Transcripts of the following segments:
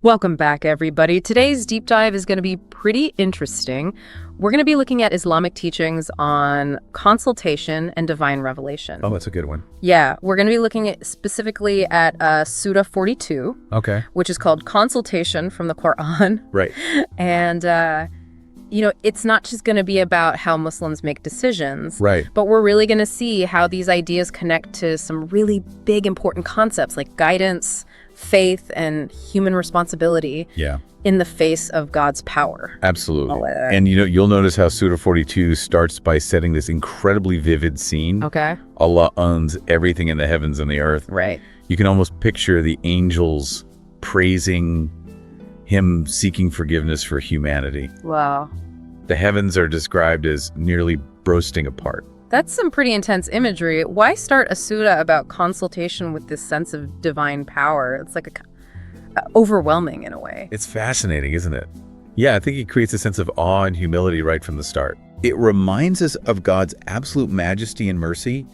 Welcome back, everybody. Today's deep dive is going to be pretty interesting. We're going to be looking at Islamic teachings on consultation and divine revelation. Oh, that's a good one. Yeah, we're going to be looking at specifically at Surah 42, Okay. which is called Consultation from the Quran. Right. And, it's not just going to be about how Muslims make decisions, Right. but we're really going to see how these ideas connect to some really big, important concepts like guidance, faith, and human responsibility Yeah. in the face of God's power. Absolutely. And you'll notice how Surah 42 starts by setting this incredibly vivid scene. Okay. Allah owns everything in the heavens and the earth. Right. You can almost picture the angels praising him, seeking forgiveness for humanity. Wow. The heavens are described as nearly bursting apart. That's some pretty intense imagery. Why start a surah about consultation with this sense of divine power? It's like overwhelming in a way. It's fascinating, isn't it? Yeah, I think it creates a sense of awe and humility right from the start. It reminds us of God's absolute majesty and mercy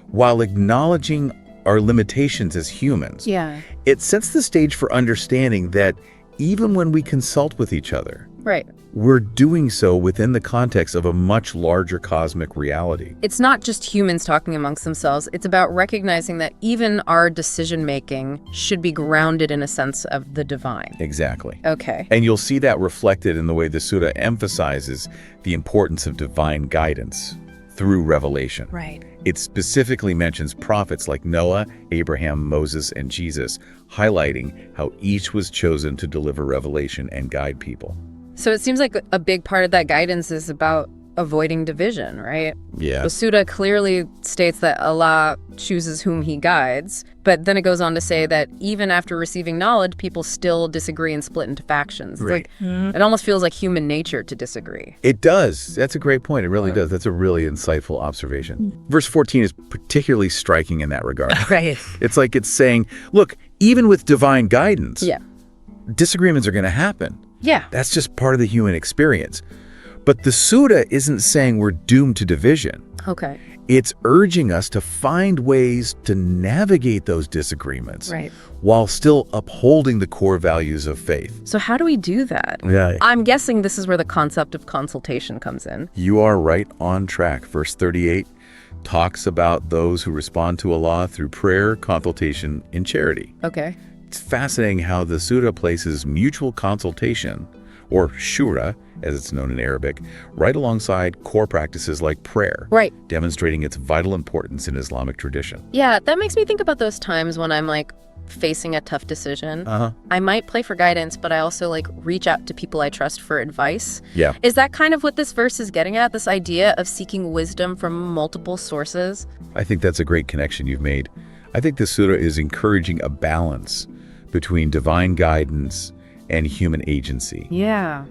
while acknowledging our limitations as humans. Yeah. It sets the stage for understanding that even when we consult with each other, Right. we're doing so within the context of a much larger cosmic reality. It's not just humans talking amongst themselves. It's about recognizing that even our decision-making should be grounded in a sense of the divine. Exactly. Okay. And you'll see that reflected in the way the Surah emphasizes the importance of divine guidance through revelation. Right. It specifically mentions prophets like Noah, Abraham, Moses, and Jesus, highlighting how each was chosen to deliver revelation and guide people. So it seems like a big part of that guidance is about avoiding division, right? Yeah. The Surah clearly states that Allah chooses whom he guides, but then it goes on to say that even after receiving knowledge, people still disagree and split into factions. It's Right. it almost feels like human nature to disagree. It does. That's a great point. It really does. That's a really insightful observation. Verse 14 is particularly striking in that regard. Right. It's like it's saying, look, even with divine guidance, Yeah. disagreements are going to happen. Yeah. That's just part of the human experience. But the Surah isn't saying we're doomed to division. Okay. It's urging us to find ways to navigate those disagreements Right. while still upholding the core values of faith. So how do we do that? Yeah. I'm guessing this is where the concept of consultation comes in. You are right on track. Verse 38 talks about those who respond to Allah through prayer, consultation, and charity. Okay. It's fascinating how the Surah places mutual consultation, or shura, as it's known in Arabic, right alongside core practices like prayer, Right. demonstrating its vital importance in Islamic tradition. Yeah, that makes me think about those times when I'm facing a tough decision. I might play for guidance, but I also reach out to people I trust for advice. Yeah. Is that kind of what this verse is getting at? This idea of seeking wisdom from multiple sources? I think that's a great connection you've made. I think the Surah is encouraging a balance between divine guidance and human agency. Yeah.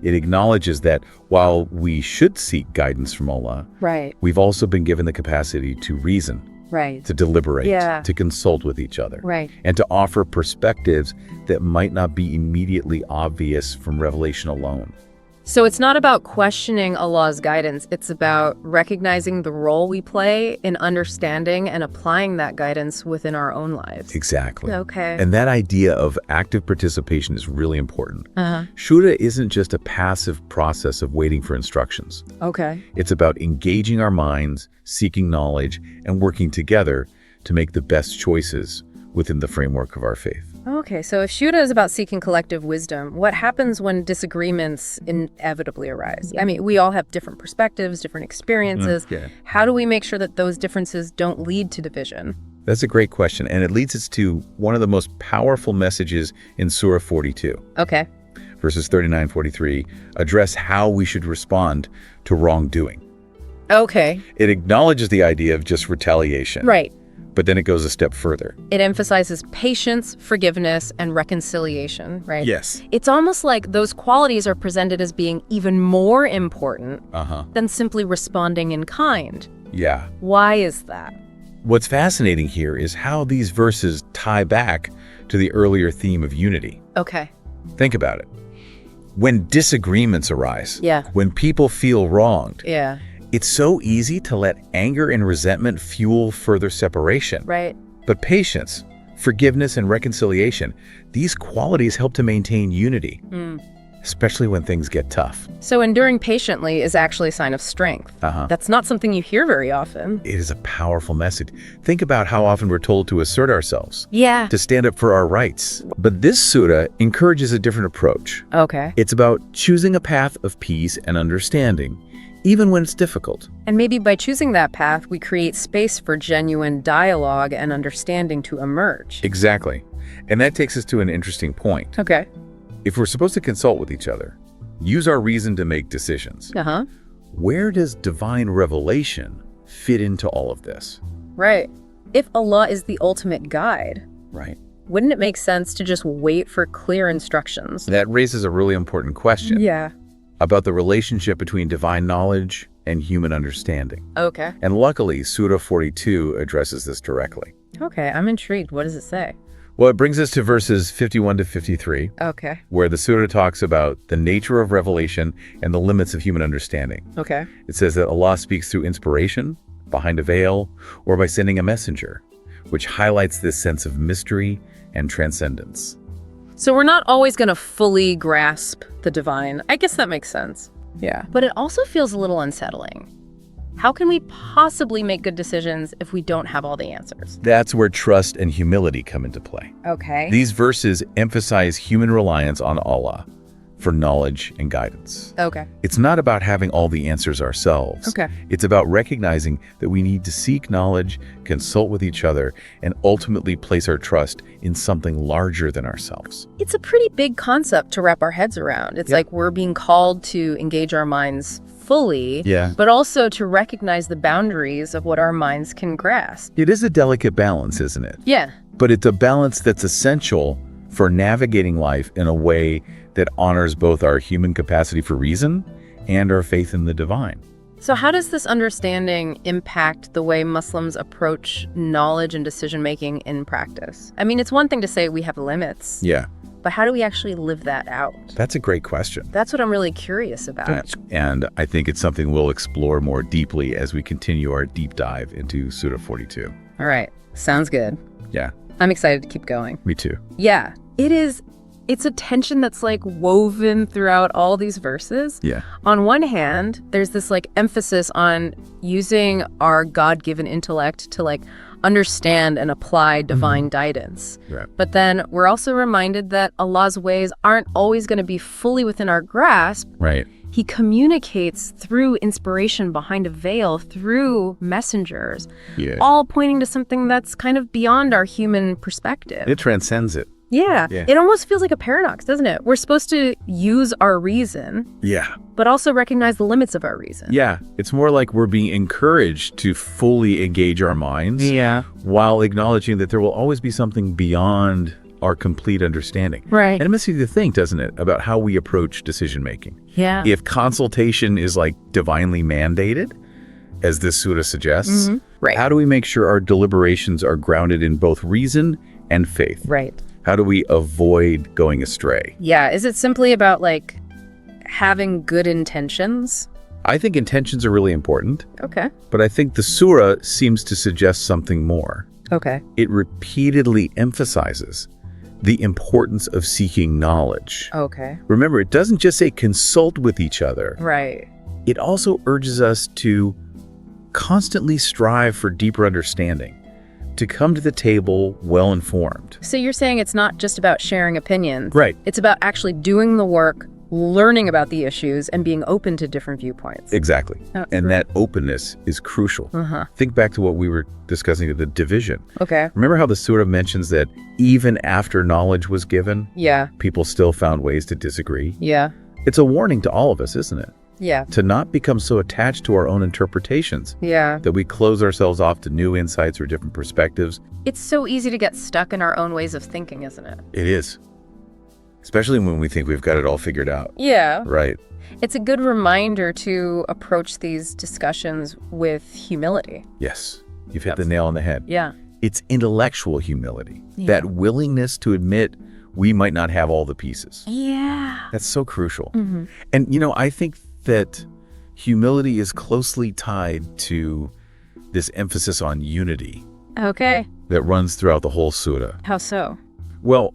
It acknowledges that while we should seek guidance from Allah, Right. we've also been given the capacity to reason, Right. to deliberate, Yeah. to consult with each other, Right. and to offer perspectives that might not be immediately obvious from revelation alone. So it's not about questioning Allah's guidance. It's about recognizing the role we play in understanding and applying that guidance within our own lives. Exactly. Okay. And that idea of active participation is really important. Uh-huh. Shura isn't just a passive process of waiting for instructions. Okay. It's about engaging our minds, seeking knowledge, and working together to make the best choices within the framework of our faith. Okay, so if Shura is about seeking collective wisdom, what happens when disagreements inevitably arise? I mean, we all have different perspectives, different experiences. Yeah. How do we make sure that those differences don't lead to division? That's a great question, and it leads us to one of the most powerful messages in Surah 42. Okay. Verses 39-43 address how we should respond to wrongdoing. Okay. It acknowledges the idea of just retaliation. Right. But then it goes a step further. It emphasizes patience, forgiveness, and reconciliation, right? Yes. It's almost like those qualities are presented as being even more important Uh-huh. than simply responding in kind. Yeah. Why is that? What's fascinating here is how these verses tie back to the earlier theme of unity. Okay. Think about it. When disagreements arise, Yeah. when people feel wronged, Yeah. it's so easy to let anger and resentment fuel further separation. Right. But patience, forgiveness, and reconciliation. These qualities help to maintain unity, especially when things get tough. So enduring patiently is actually a sign of strength. That's not something you hear very often. It is a powerful message. Think about how often we're told to assert ourselves, Yeah. to stand up for our rights. But this surah encourages a different approach. Okay. It's about choosing a path of peace and understanding, even when it's difficult. And maybe by choosing that path, we create space for genuine dialogue and understanding to emerge. Exactly. And that takes us to an interesting point. Okay. If we're supposed to consult with each other, use our reason to make decisions, where does divine revelation fit into all of this? Right. If Allah is the ultimate guide, Right. wouldn't it make sense to just wait for clear instructions? That raises a really important question Yeah. about the relationship between divine knowledge and human understanding. Okay. And luckily, Surah 42 addresses this directly. Okay, I'm intrigued. What does it say? Well, it brings us to verses 51 to 53, Okay. where the surah talks about the nature of revelation and the limits of human understanding. Okay. It says that Allah speaks through inspiration, behind a veil, or by sending a messenger, which highlights this sense of mystery and transcendence. So we're not always going to fully grasp the divine. I guess that makes sense. Yeah. But it also feels a little unsettling. How can we possibly make good decisions if we don't have all the answers? That's where trust and humility come into play. Okay. These verses emphasize human reliance on Allah for knowledge and guidance. Okay. It's not about having all the answers ourselves. Okay. It's about recognizing that we need to seek knowledge, consult with each other, and ultimately place our trust in something larger than ourselves. It's a pretty big concept to wrap our heads around. It's like we're being called to engage our minds fully, but also to recognize the boundaries of what our minds can grasp. It is a delicate balance, isn't it? Yeah. But it's a balance that's essential for navigating life in a way that honors both our human capacity for reason and our faith in the divine. So how does this understanding impact the way Muslims approach knowledge and decision-making in practice? I mean, it's one thing to say we have limits, Yeah, but how do we actually live that out? that's a great question. That's what I'm really curious about. And I think it's something we'll explore more deeply as we continue our deep dive into Surah 42. All right. Sounds good. Yeah, I'm excited to keep going. me too. Yeah, it is. It's a tension that's like woven throughout all these verses. Yeah. On one hand, there's this like emphasis on using our God-given intellect to like understand and apply divine guidance. Right. But then we're also reminded that Allah's ways aren't always going to be fully within our grasp. Right. He communicates through inspiration behind a veil, through messengers, Yeah. all pointing to something that's kind of beyond our human perspective. It transcends it. Yeah. Yeah. It almost feels like a paradox, doesn't it? We're supposed to use our reason, Yeah. but also recognize the limits of our reason. Yeah. It's more like we're being encouraged to fully engage our minds while acknowledging that there will always be something beyond our complete understanding. Right. And it makes you think, doesn't it, about how we approach decision making. Yeah. If consultation is like divinely mandated, as this surah suggests, Right. how do we make sure our deliberations are grounded in both reason and faith? Right. How do we avoid going astray? Yeah. Is it simply about like having good intentions? I think intentions are really important, Okay. but I think the surah seems to suggest something more. Okay. It repeatedly emphasizes the importance of seeking knowledge. Okay. Remember, it doesn't just say consult with each other. Right. It also urges us to constantly strive for deeper understanding, to come to the table well-informed. So you're saying it's not just about sharing opinions. Right. It's about actually doing the work, learning about the issues, and being open to different viewpoints. Exactly. That's And right. that openness is crucial. Uh-huh. Think back to what we were discussing, the division. Okay. Remember how the surah mentions that even after knowledge was given, Yeah. people still found ways to disagree? Yeah. It's a warning to all of us, isn't it? Yeah. To not become so attached to our own interpretations Yeah. that we close ourselves off to new insights or different perspectives. It's so easy to get stuck in our own ways of thinking, isn't it? It is. Especially when we think we've got it all figured out. Yeah. Right. It's a good reminder to approach these discussions with humility. Yes. You've hit the nail on the head. Yeah. It's intellectual humility, that willingness to admit we might not have all the pieces. Yeah. That's so crucial. Mm-hmm. And, you know, I think that humility is closely tied to this emphasis on unity. Okay. that runs throughout the whole surah. How so? Well,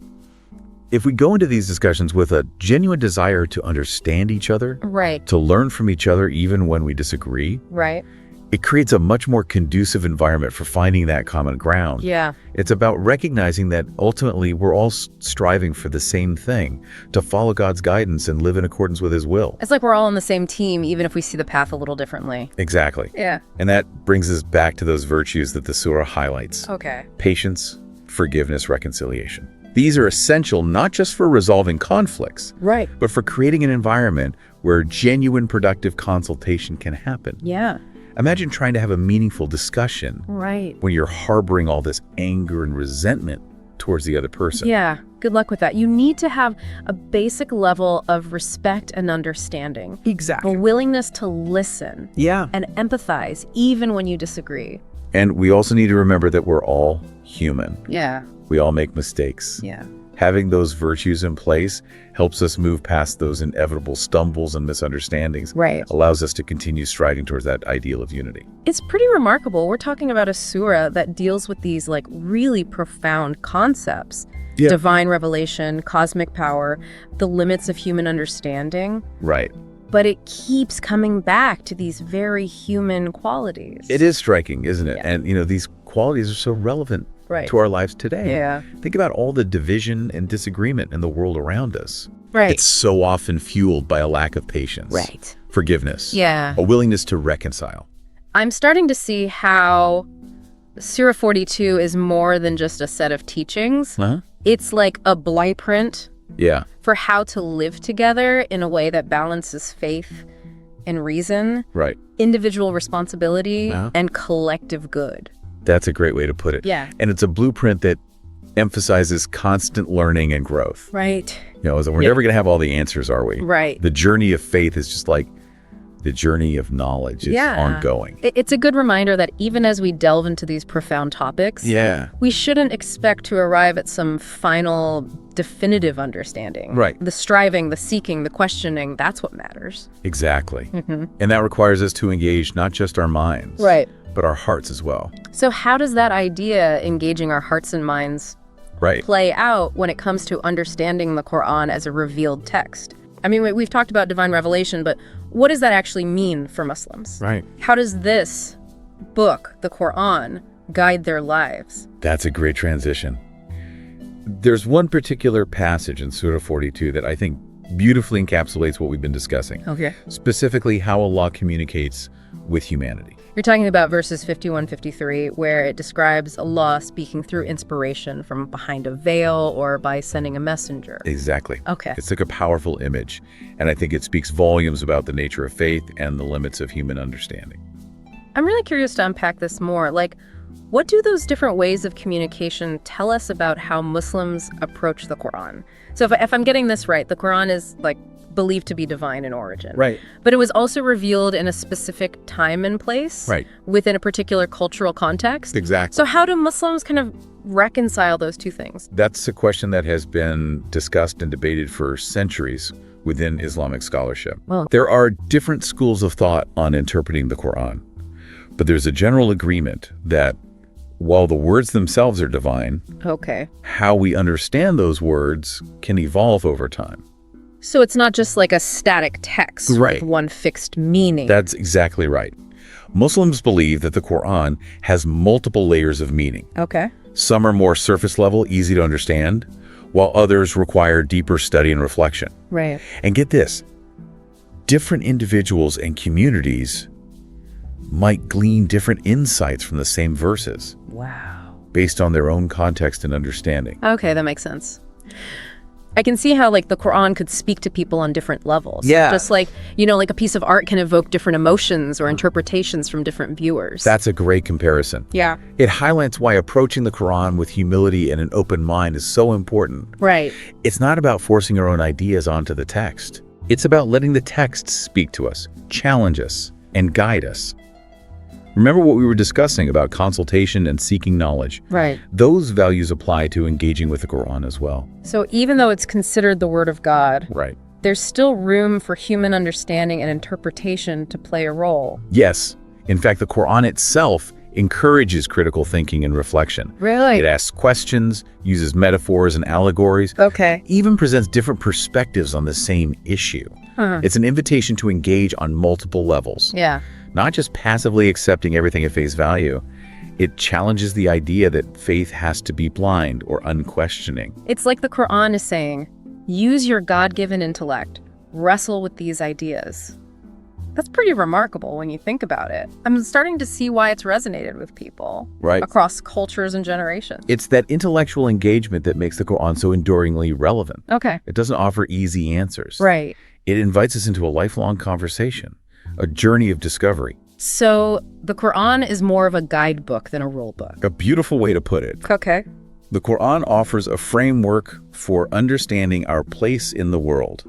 if we go into these discussions with a genuine desire to understand each other, Right. to learn from each other even when we disagree, Right. it creates a much more conducive environment for finding that common ground. Yeah. It's about recognizing that ultimately we're all striving for the same thing, to follow God's guidance and live in accordance with his will. It's like we're all on the same team, even if we see the path a little differently. Exactly. Yeah. And that brings us back to those virtues that the surah highlights. Okay. Patience, forgiveness, reconciliation. These are essential not just for resolving conflicts, Right. but for creating an environment where genuine productive consultation can happen. Yeah. Imagine trying to have a meaningful discussion Right. when you're harboring all this anger and resentment towards the other person. Yeah. Good luck with that. You need to have a basic level of respect and understanding. Exactly. A willingness to listen. Yeah. And empathize, even when you disagree. And we also need to remember that we're all human. Yeah. We all make mistakes. Yeah. Having those virtues in place helps us move past those inevitable stumbles and misunderstandings. Right. Allows us to continue striding towards that ideal of unity. It's pretty remarkable. We're talking about a surah that deals with these like really profound concepts. Yeah. Divine revelation, cosmic power, the limits of human understanding. Right. But it keeps coming back to these very human qualities. It is striking, isn't it? Yeah. And, these qualities are so relevant Right. to our lives today. Yeah. Think about all the division and disagreement in the world around us. Right. It's so often fueled by a lack of patience. Right. Forgiveness. Yeah. A willingness to reconcile. I'm starting to see how Surah 42 is more than just a set of teachings. Uh-huh. It's like a blueprint Yeah. for how to live together in a way that balances faith and reason, Right. individual responsibility, Uh-huh. and collective good. That's a great way to put it. Yeah. And it's a blueprint that emphasizes constant learning and growth. Right. So we're never going to have all the answers, are we? Right. The journey of faith is just like the journey of knowledge. It's ongoing. It's a good reminder that even as we delve into these profound topics, Yeah. we shouldn't expect to arrive at some final, definitive understanding. Right. The striving, the seeking, the questioning, that's what matters. Exactly. And that requires us to engage not just our minds, Right. but our hearts as well. So how does that idea, engaging our hearts and minds, Right. play out when it comes to understanding the Quran as a revealed text? I mean, we've talked about divine revelation, but what does that actually mean for Muslims? Right. How does this book, the Quran, guide their lives? That's a great transition. There's one particular passage in Surah 42 that I think beautifully encapsulates what we've been discussing. Okay. Specifically, how Allah communicates with humanity. You're talking about verses 51, 53, where it describes Allah speaking through inspiration from behind a veil or by sending a messenger. Exactly. Okay. It's like a powerful image, and I think it speaks volumes about the nature of faith and the limits of human understanding. I'm really curious to unpack this more. Like, what do those different ways of communication tell us about how Muslims approach the Quran? So if I'm getting this right, the Quran is like believed to be divine in origin. Right. But it was also revealed in a specific time and place. Right. Within a particular cultural context. Exactly. So how do Muslims kind of reconcile those two things? That's a question that has been discussed and debated for centuries within Islamic scholarship. Well, There are different schools of thought on interpreting the Quran, but there's a general agreement that while the words themselves are divine, okay. how we understand those words can evolve over time. So it's not just like a static text Right. with one fixed meaning. That's exactly right. Muslims believe that the Quran has multiple layers of meaning. Okay. Some are more surface level, easy to understand, while others require deeper study and reflection. Right. And get this, different individuals and communities might glean different insights from the same verses Wow. based on their own context and understanding. Okay, that makes sense. I can see how like the Quran could speak to people on different levels. Yeah. Just like, like a piece of art can evoke different emotions or interpretations from different viewers. That's a great comparison. Yeah. It highlights why approaching the Quran with humility and an open mind is so important. Right. It's not about forcing our own ideas onto the text. It's about letting the text speak to us, challenge us, and guide us. Remember what we were discussing about consultation and seeking knowledge. Right. Those values apply to engaging with the Quran as well. So even though it's considered the word of God, Right. there's still room for human understanding and interpretation to play a role. Yes. In fact, the Quran itself encourages critical thinking and reflection. Really? It asks questions, uses metaphors and allegories, Okay. even presents different perspectives on the same issue. Huh. It's an invitation to engage on multiple levels, Yeah. not just passively accepting everything at face value. It challenges the idea that faith has to be blind or unquestioning. It's like the Quran is saying, use your God-given intellect, wrestle with these ideas. That's pretty remarkable when you think about it. I'm starting to see why it's resonated with people Right. across cultures and generations. It's that intellectual engagement that makes the Quran so enduringly relevant. Okay. It doesn't offer easy answers. Right. It invites us into a lifelong conversation, a journey of discovery. So the Quran is more of a guidebook than a rule book. A beautiful way to put it. Okay. The Quran offers a framework for understanding our place in the world,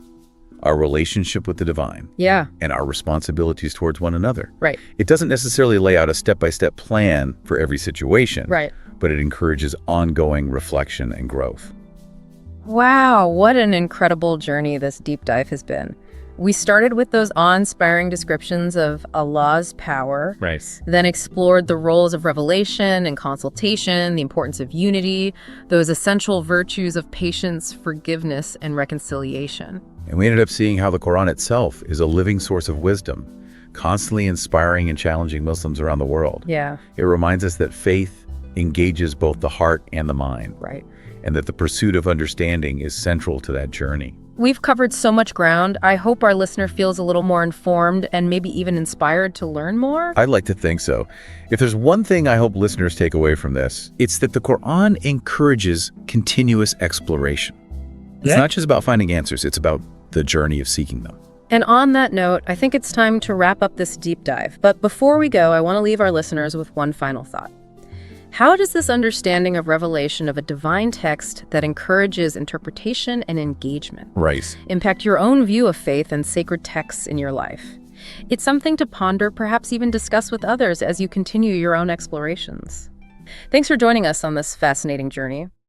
our relationship with the divine, Yeah. and our responsibilities towards one another. Right. It doesn't necessarily lay out a step-by-step plan for every situation, Right. but it encourages ongoing reflection and growth. Wow, what an incredible journey this deep dive has been. We started with those awe-inspiring descriptions of Allah's power, Right. then explored the roles of revelation and consultation, the importance of unity, those essential virtues of patience, forgiveness, and reconciliation. And we ended up seeing how the Quran itself is a living source of wisdom, constantly inspiring and challenging Muslims around the world. Yeah, It reminds us that faith engages both the heart and the mind, right. and that the pursuit of understanding is central to that journey. We've covered so much ground. I hope our listener feels a little more informed and maybe even inspired to learn more. I'd like to think so. If there's one thing I hope listeners take away from this, it's that the Quran encourages continuous exploration. It's not just about finding answers, it's about the journey of seeking them. And on that note, I think it's time to wrap up this deep dive. But before we go, I want to leave our listeners with one final thought. How does this understanding of revelation of a divine text that encourages interpretation and engagement Right. impact your own view of faith and sacred texts in your life? It's something to ponder, perhaps even discuss with others as you continue your own explorations. Thanks for joining us on this fascinating journey.